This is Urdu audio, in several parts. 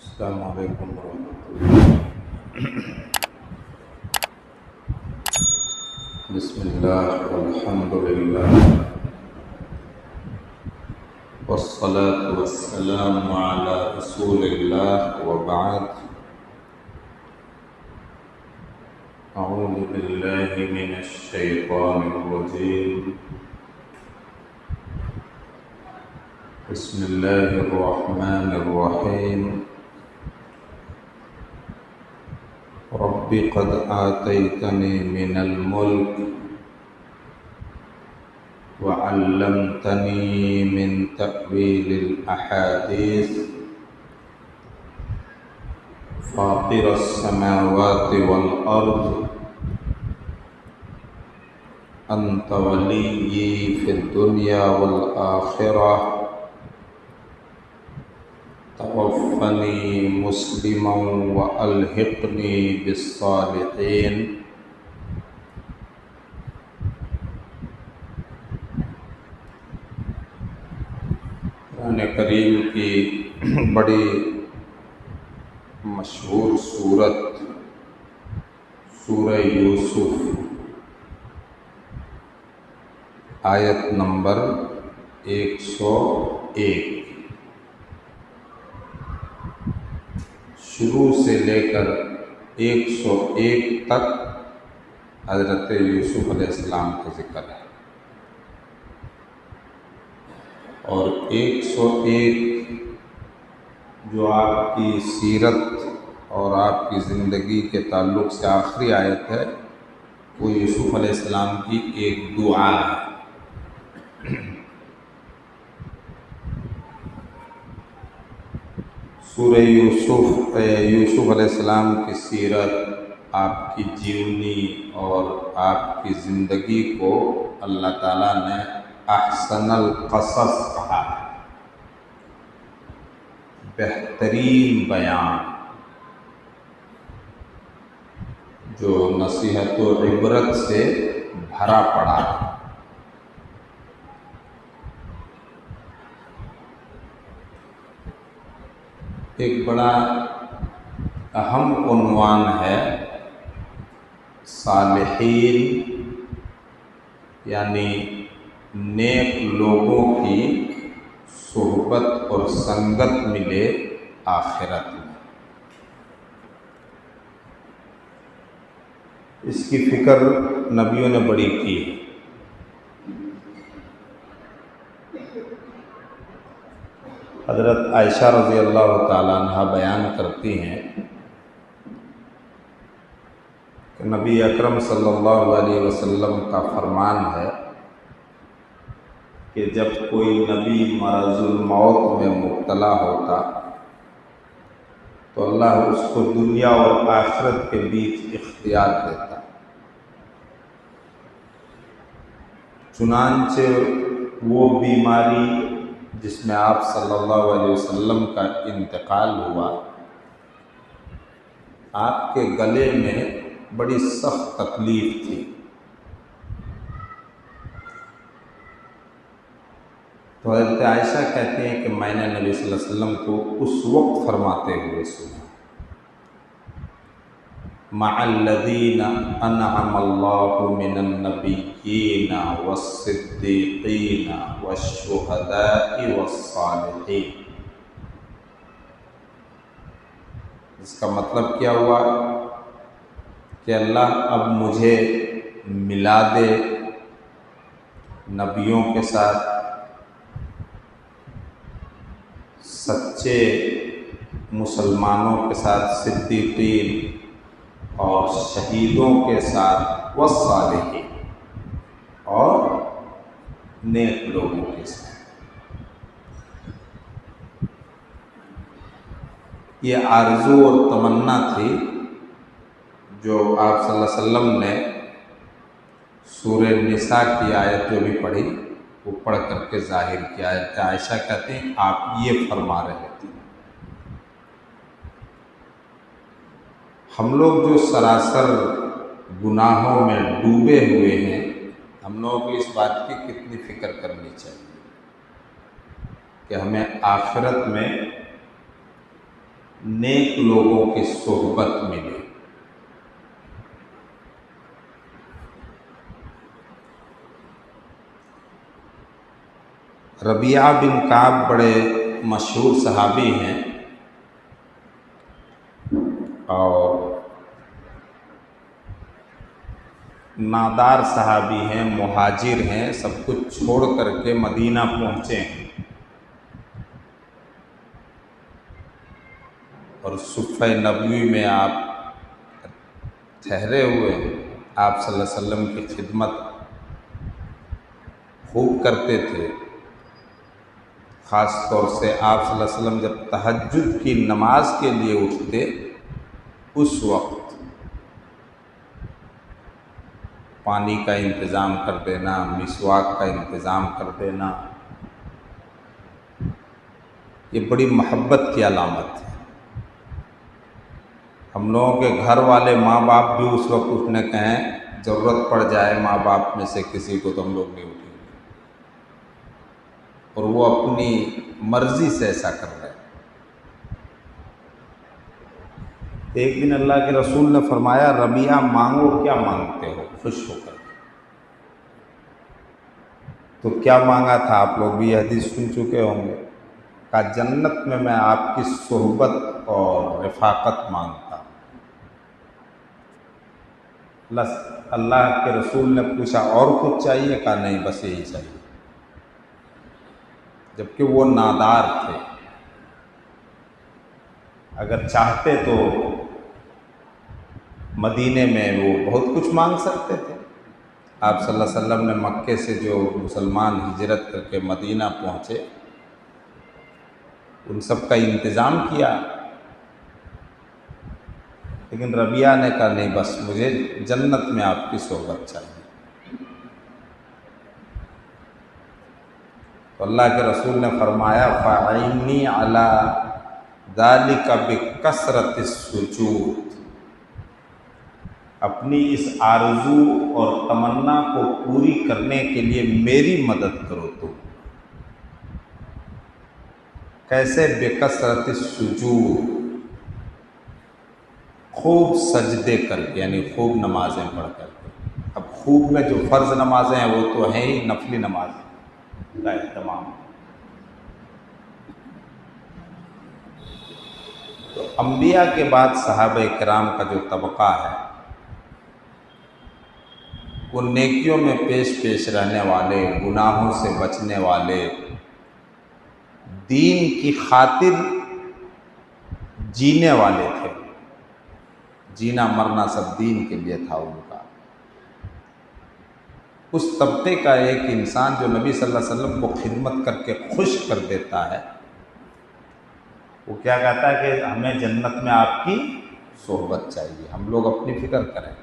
السلام علیکم ورحمۃ اللہ۔ بسم اللہ والحمد للہ والصلاة والسلام علی رسول اللہ وبعد۔ اعوذ باللہ من الشیطان الرجیم، بسم اللہ الرحمن الرحیم۔ رب قد آتیتنی من الملک وعلمتنی من تأویل الاحادیث فاطر السماوات والارض انت ولی فی الدنیا والآخرہ توفنی مسلما والحقنی بالصالحین۔ قرآن کریم کی بڑی مشہور سورت سورہ یوسف، آیت نمبر 101، شروع سے لے کر 101 تک حضرت یوسف علیہ السلام کا ذکر ہے، اور 101 جو آپ کی سیرت اور آپ کی زندگی کے تعلق سے آخری آیت ہے، وہ یوسف علیہ السلام کی ایک دعا ہے۔ سورہ یوسف علیہ السلام کی سیرت، آپ کی جیونی اور آپ کی زندگی کو اللہ تعالیٰ نے احسن القصص کہا ہے، بہترین بیان جو نصیحت و عبرت سے بھرا پڑا ہے۔ ایک بڑا اہم عنوان ہے صالحین، یعنی نیک لوگوں کی صحبت اور سنگت ملے آخرت میں۔ اس کی فکر نبیوں نے بڑی کی۔ حضرت عائشہ رضی اللہ تعالیٰ عنہ بیان کرتی ہیں کہ نبی اکرم صلی اللہ علیہ وسلم کا فرمان ہے کہ جب کوئی نبی مرض الموت میں مبتلا ہوتا تو اللہ اس کو دنیا اور آخرت کے بیچ اختیار دیتا، چنانچہ وہ بیماری جس میں آپ صلی اللہ علیہ وسلم کا انتقال ہوا، آپ کے گلے میں بڑی سخت تکلیف تھی، تو حضرت عائشہ کہتے ہیں کہ میں نے نبی صلی اللہ علیہ وسلم کو اس وقت فرماتے ہوئے سنا، مع الذین انعم اللہ من النبیین والصدیقین والشہداء والصالحین۔ اس کا مطلب کیا ہوا کہ اللہ اب مجھے ملا دے نبیوں کے ساتھ، سچے مسلمانوں کے ساتھ، صدیقین اور شہیدوں کے ساتھ، والصالحین اور نیک لوگوں کے ساتھ۔ یہ آرزو اور تمنا تھی جو آپ صلی اللہ علیہ وسلم نے سورہ نساء کی آیت جو بھی پڑھی وہ پڑھ کر کے ظاہر کیا ہے۔ عائشہ کہتے ہیں آپ یہ فرما رہے تھے۔ ہم لوگ جو سراسر گناہوں میں ڈوبے ہوئے ہیں، ہم لوگوں کو اس بات کی کتنی فکر کرنی چاہیے کہ ہمیں آخرت میں نیک لوگوں کی صحبت ملے۔ ربیعہ بن کعب بڑے مشہور صحابی ہیں اور نادار صحابی ہیں، مہاجر ہیں، سب کچھ چھوڑ کر کے مدینہ پہنچے ہیں اور صفہ نبوی میں آپ ٹھہرے ہوئے ہیں۔ آپ صلی اللہ علیہ وسلم کی خدمت خوب کرتے تھے، خاص طور سے آپ صلی اللہ علیہ وسلم جب تہجد کی نماز کے لیے اٹھتے اس وقت پانی کا انتظام کر دینا، مسواک کا انتظام کر دینا، یہ بڑی محبت کی علامت ہے۔ ہم لوگوں کے گھر والے ماں باپ بھی اس وقت اٹھنے کہیں، ضرورت پڑ جائے ماں باپ میں سے کسی کو تو ہم لوگ نہیں اٹھیں گے، اور وہ اپنی مرضی سے ایسا کر رہے ہیں۔ ایک دن اللہ کے رسول نے فرمایا، ربیعہ مانگو، کیا مانگتے ہو؟ خوش ہو کر۔ تو کیا مانگا تھا؟ آپ لوگ بھی یہ حدیث سن چکے ہوں گے۔ کہا جنت میں آپ کی صحبت اور رفاقت مانگتا۔ اللہ کے رسول نے پوچھا اور کچھ چاہیے؟ کہا نہیں، بس یہی چاہیے، جبکہ وہ نادار تھے۔ اگر چاہتے تو مدینے میں وہ بہت کچھ مانگ سکتے تھے۔ آپ صلی اللہ علیہ وسلم نے مکے سے جو مسلمان ہجرت کر کے مدینہ پہنچے ان سب کا انتظام کیا، لیکن ربیعہ نے کہا نہیں، بس مجھے جنت میں آپ کی صحبت چاہیے۔ تو اللہ کے رسول نے فرمایا، فَعِنِّي عَلَىٰ ذَلِكَ بِكَثْرَةِ السُّجُودِ، اپنی اس آرزو اور تمنا کو پوری کرنے کے لیے میری مدد کرو تم۔ کیسے؟ بِكَثْرَةِ السُّجُودِ، خوب سجدے کر کے، یعنی خوب نمازیں پڑھ کر کے۔ اب خوب میں جو فرض نمازیں ہیں وہ تو ہیں ہی، نفلی نمازیں کا اہتمام۔ تو انبیاء کے بعد صحابہ کرام کا جو طبقہ ہے وہ نیکیوں میں پیش رہنے والے، گناہوں سے بچنے والے، دین کی خاطر جینے والے تھے۔ جینا مرنا سب دین کے لیے تھا ان کا۔ اس طبقے کا ایک انسان جو نبی صلی اللہ علیہ وسلم کو خدمت کر کے خوش کر دیتا ہے، وہ کیا کہتا ہے کہ ہمیں جنت میں آپ کی صحبت چاہیے، ہم لوگ اپنی فکر کریں۔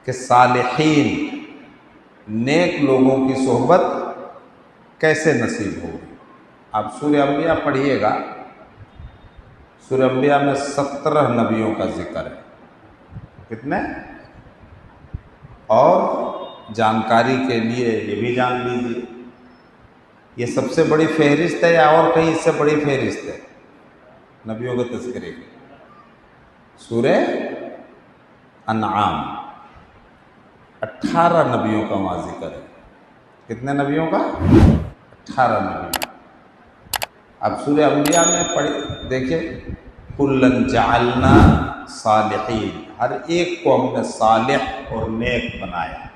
کہ صالحین، نیک لوگوں کی صحبت کیسے نصیب ہوگی؟ آپ سورہ انبیاء پڑھیے گا، سورہ انبیاء میں 17 نبیوں کا ذکر ہے۔ کتنے؟ اور جانکاری کے لیے یہ بھی جان لیجیے، یہ سب سے بڑی فہرست ہے یا اور کہیں اس سے بڑی فہرست ہے نبیوں کے تذکرے کی؟ سورہ انعام 18 نبیوں کا وہاں ذکر ہے۔ کتنے نبیوں کا؟ 18 نبیوں۔ اب سورہ انبیاء میں پڑھ دیکھیں، کُلًّا جَعَلْنَا صالحین، ہر ایک کو ہم نے صالح اور نیک بنایا۔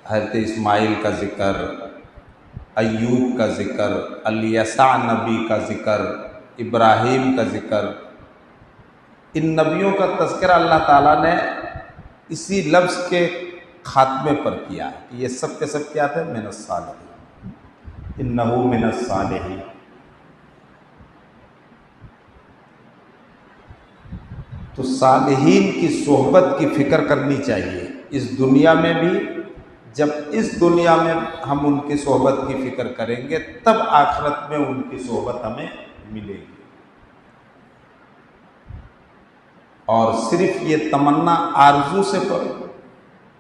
حضرت اسماعیل کا ذکر، ایوب کا ذکر، الیسع نبی کا ذکر، ابراہیم کا ذکر، ان نبیوں کا تذکرہ اللہ تعالیٰ نے اسی لفظ کے خاتمے پر کیا ہے کہ یہ سب کے سب کیا تھے؟ من الصالحین، انہ من الصالحین۔ تو صالحین کی صحبت کی فکر کرنی چاہیے اس دنیا میں بھی۔ جب اس دنیا میں ہم ان کی صحبت کی فکر کریں گے تب آخرت میں ان کی صحبت ہمیں ملے گی۔ اور صرف یہ تمنا آرزو سے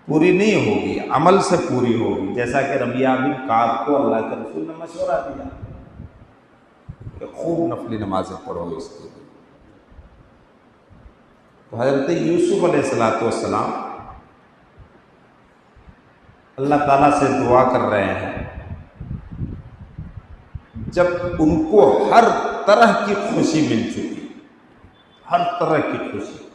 پوری نہیں ہوگی، عمل سے پوری ہوگی، جیسا کہ ربیعہ بن کعب کو اللہ کے رسول نے مشورہ دیا کہ خوب نفلی نمازیں پڑھو اس کے لیے۔ تو حضرت یوسف علیہ السلام اللہ تعالیٰ سے دعا کر رہے ہیں، جب ان کو ہر طرح کی خوشی مل چکی، ہر طرح کی خوشی۔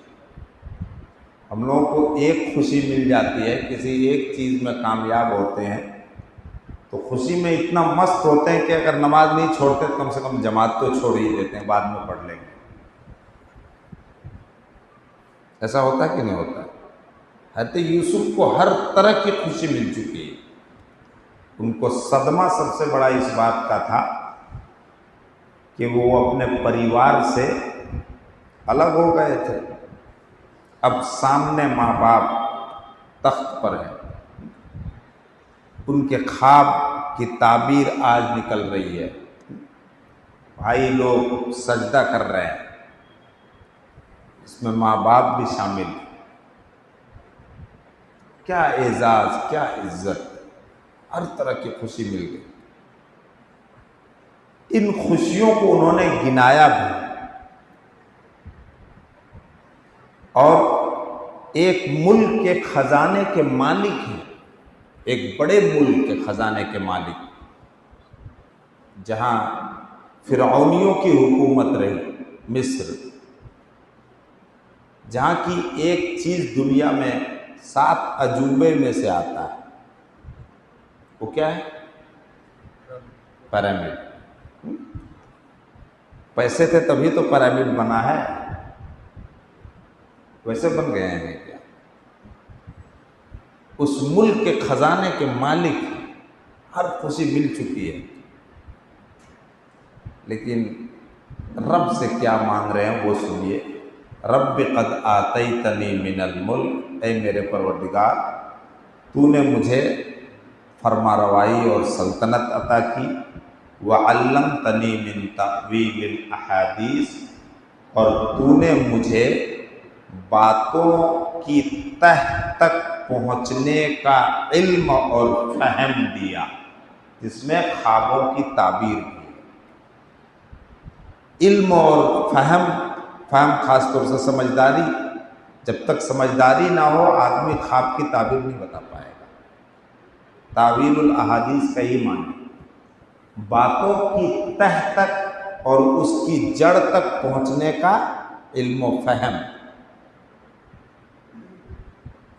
ہم لوگوں کو ایک خوشی مل جاتی ہے، کسی ایک چیز میں کامیاب ہوتے ہیں تو خوشی میں اتنا مست ہوتے ہیں کہ اگر نماز نہیں چھوڑتے کم سے کم جماعت تو چھوڑ ہی دیتے ہیں، بعد میں پڑھ لیں گے۔ ایسا ہوتا ہے کہ نہیں ہوتا؟ حضرت یوسف کو ہر طرح کی خوشی مل چکی ہے۔ ان کو صدمہ سب سے بڑا اس بات کا تھا کہ وہ اپنے پریوار سے الگ ہو گئے تھے، اب سامنے ماں باپ تخت پر ہیں، ان کے خواب کی تعبیر آج نکل رہی ہے، بھائی لوگ سجدہ کر رہے ہیں، اس میں ماں باپ بھی شامل ہیں۔ کیا اعزاز، کیا عزت، ہر طرح کی خوشی مل گئی۔ ان خوشیوں کو انہوں نے گنایا بھی، اور ایک ملک کے خزانے کے مالک ہیں، ایک بڑے ملک کے خزانے کے مالک، جہاں فرعونیوں کی حکومت رہی، مصر، جہاں کی ایک چیز دنیا میں 7 عجوبے میں سے آتا ہے، وہ کیا ہے؟ پیرامڈ۔ پیسے تھے تبھی تو پیرامڈ بنا ہے، ویسے بن گئے ہیں کیا؟ اس ملک کے خزانے کے مالک، ہر خوشی مل چکی ہے، لیکن رب سے کیا مانگ رہے ہیں وہ سنیے۔ رب قد آتیتنی من الملک، اے میرے پروردگار تو نے مجھے فرما روائی اور سلطنت عطا کی، وعلمتنی من تأویل الاحادیث، اور تو نے مجھے باتوں کی تہ تک پہنچنے کا علم اور فہم دیا، جس میں خوابوں کی تعبیر کی۔ علم اور فہم خاص طور سے سمجھداری، جب تک سمجھداری نہ ہو آدمی خواب کی تعبیر نہیں بتا پائے گا۔ تعویل الاحادیث کا ہی معنی باتوں کی تہ تک اور اس کی جڑ تک پہنچنے کا علم و فہم۔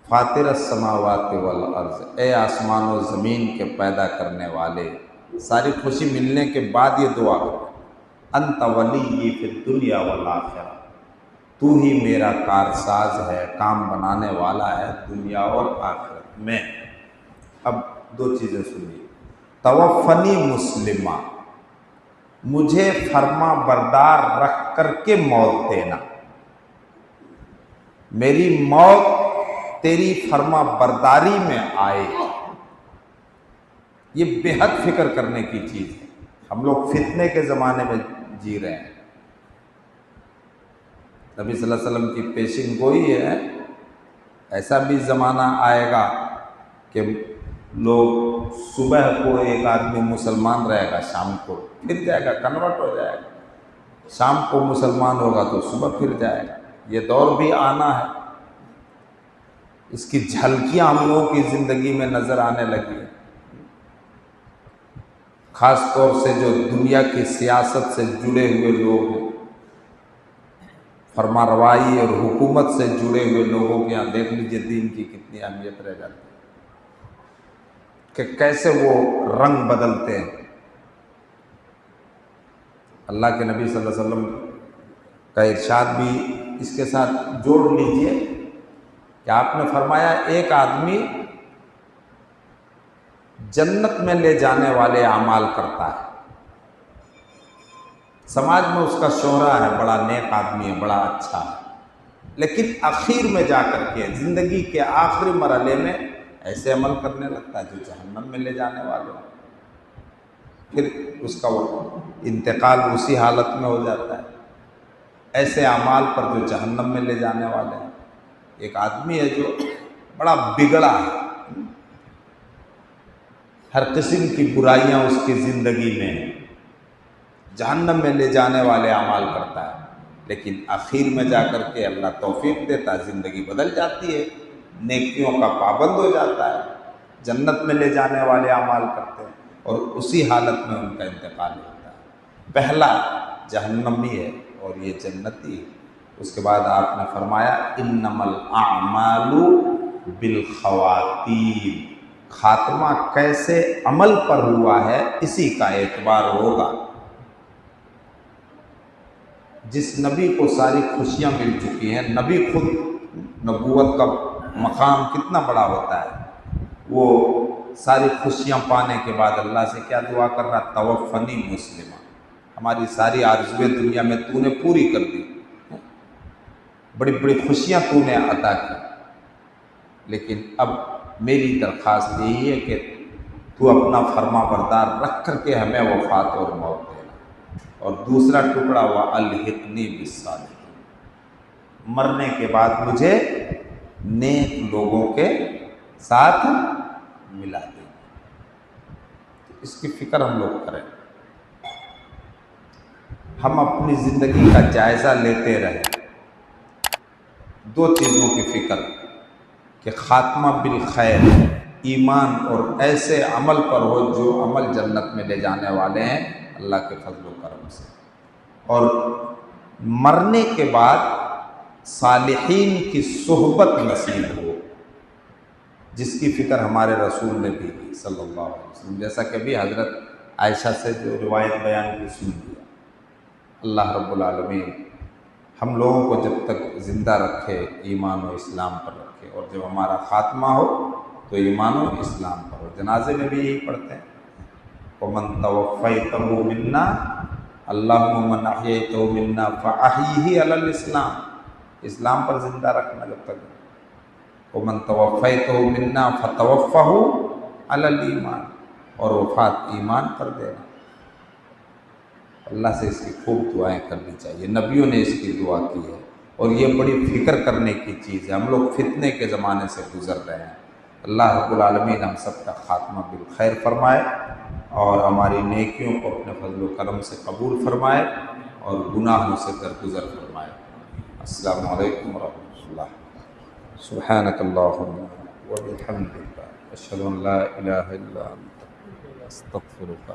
فاطر السماوات والارض، اے آسمان و زمین کے پیدا کرنے والے، ساری خوشی ملنے کے بعد یہ دعا کرو، انت ولی فی الدنیا والآخرہ، تو ہی میرا کارساز ہے، کام بنانے والا ہے دنیا اور آخرت میں۔ اب 2 چیزیں سنیے۔ توفنی مسلمہ، مجھے فرما بردار رکھ کر کے موت دینا، میری موت تیری فرما برداری میں آئے۔ یہ بے حد فکر کرنے کی چیز ہے۔ ہم لوگ فتنے کے زمانے میں جی رہے ہیں۔ نبی صلی اللہ علیہ وسلم کی پیشین گوئی ہے، ایسا بھی زمانہ آئے گا کہ لوگ صبح کو ایک آدمی مسلمان رہے گا، شام کو پھر جائے گا، کنورٹ ہو جائے گا، شام کو مسلمان ہوگا تو صبح پھر جائے گا۔ یہ دور بھی آنا ہے، اس کی جھلکیاں ہم لوگوں کی زندگی میں نظر آنے لگی ہیں، خاص طور سے جو دنیا کی سیاست سے جڑے ہوئے لوگ ہیں، فرما روائی اور حکومت سے جڑے ہوئے لوگوں کے یہاں دیکھ لیجیے دین کی کتنی اہمیت رہ جاتی ہے، کہ کیسے وہ رنگ بدلتے ہیں۔ اللہ کے نبی صلی اللہ علیہ وسلم کا ارشاد بھی اس کے ساتھ جوڑ لیجئے کہ آپ نے فرمایا ایک آدمی جنت میں لے جانے والے اعمال کرتا ہے، سماج میں اس کا شہرہ ہے، بڑا نیک آدمی ہے، بڑا اچھا ہے، لیکن آخر میں جا کر کے زندگی کے آخری مرحلے میں ایسے عمل کرنے لگتا ہے جو جہنم میں لے جانے والے ہیں، پھر اس کا وہ انتقال اسی حالت میں ہو جاتا ہے، ایسے اعمال پر جو جہنم میں لے جانے والے ہیں۔ ایک آدمی ہے جو بڑا بگڑا ہے، ہر قسم کی برائیاں اس کی زندگی میں جہنم میں لے جانے والے اعمال کرتا ہے، لیکن آخر میں جا کر کے اللہ توفیق دیتا ہے، زندگی بدل جاتی ہے، نیکیوں کا پابند ہو جاتا ہے، جنت میں لے جانے والے اعمال کرتے ہیں، اور اسی حالت میں ان کا انتقال ہوتا ہے۔ پہلا جہنمی ہے اور یہ جنتی ہے۔ اس کے بعد آپ نے فرمایا انما الاعمال بالخواتیم، خاتمہ کیسے عمل پر ہوا ہے اسی کا اعتبار ہوگا۔ جس نبی کو ساری خوشیاں مل چکی ہیں، نبی خود، نبوت کا مقام کتنا بڑا ہوتا ہے، وہ ساری خوشیاں پانے کے بعد اللہ سے کیا دعا کر رہا؟ توفنی مسلمہ، ہماری ساری آرزویں دنیا میں تو نے پوری کر دی، بڑی بڑی خوشیاں تو نے عطا کی، لیکن اب میری درخواست یہی ہے کہ تو اپنا فرما بردار رکھ کر کے ہمیں وفات اور موت دینا۔ اور دوسرا ٹکڑا ہوا الحقنی بالصالحین، مرنے کے بعد مجھے نیک لوگوں کے ساتھ ملا دے۔ اس کی فکر ہم لوگ کریں، ہم اپنی زندگی کا جائزہ لیتے رہیں، دو چیزوں کی فکر کہ خاتمہ بالخیر، ایمان اور ایسے عمل پر ہو جو عمل جنت میں لے جانے والے ہیں اللہ کے فضل و کرم سے، اور مرنے کے بعد صالحین کی صحبت نصیب ہو، جس کی فکر ہمارے رسول نے بھی کی صلی اللہ علیہ وسلم، جیسا کہ بھی حضرت عائشہ سے جو روایت بیان کی سن لیا۔ اللہ رب العالمین ہم لوگوں کو جب تک زندہ رکھے ایمان و اسلام پر رکھے، اور جب ہمارا خاتمہ ہو تو ایمان و اسلام پر ہو۔ جنازے میں بھی یہی پڑھتے ہیں وَمَن تَوَفَّيْتَهُ مِنَّا اللَّهُمَّ مَنْ أَحْيَيْتَهُ مِنَّا فَأَحْيِهِ عَلَى الْإِسْلام، اسلام پر زندہ رکھنا جب تک۔ وَمَن تَوَفَّيْتَهُ مِنَّا فَتَوَفَّهُ عَلَى الْإِيمَانِ، اور وفات ایمان پر دینا۔ اللہ سے اس کی خوب دعائیں کرنی چاہیے، نبیوں نے اس کی دعا کی ہے، اور یہ بڑی فکر کرنے کی چیز ہے۔ ہم لوگ فتنے کے زمانے سے گزر رہے ہیں، اللہ رب العالمین ہم سب کا خاتمہ بالخیر فرمائے، اور ہماری نیکیوں کو اپنے فضل و کرم سے قبول فرمائے، اور گناہوں سے درگزر فرمائے۔ السلام علیکم ورحمۃ اللہ۔ سبحانک اللہم وبحمدک، اشہد ان لا الہ الا انت، استغفرک۔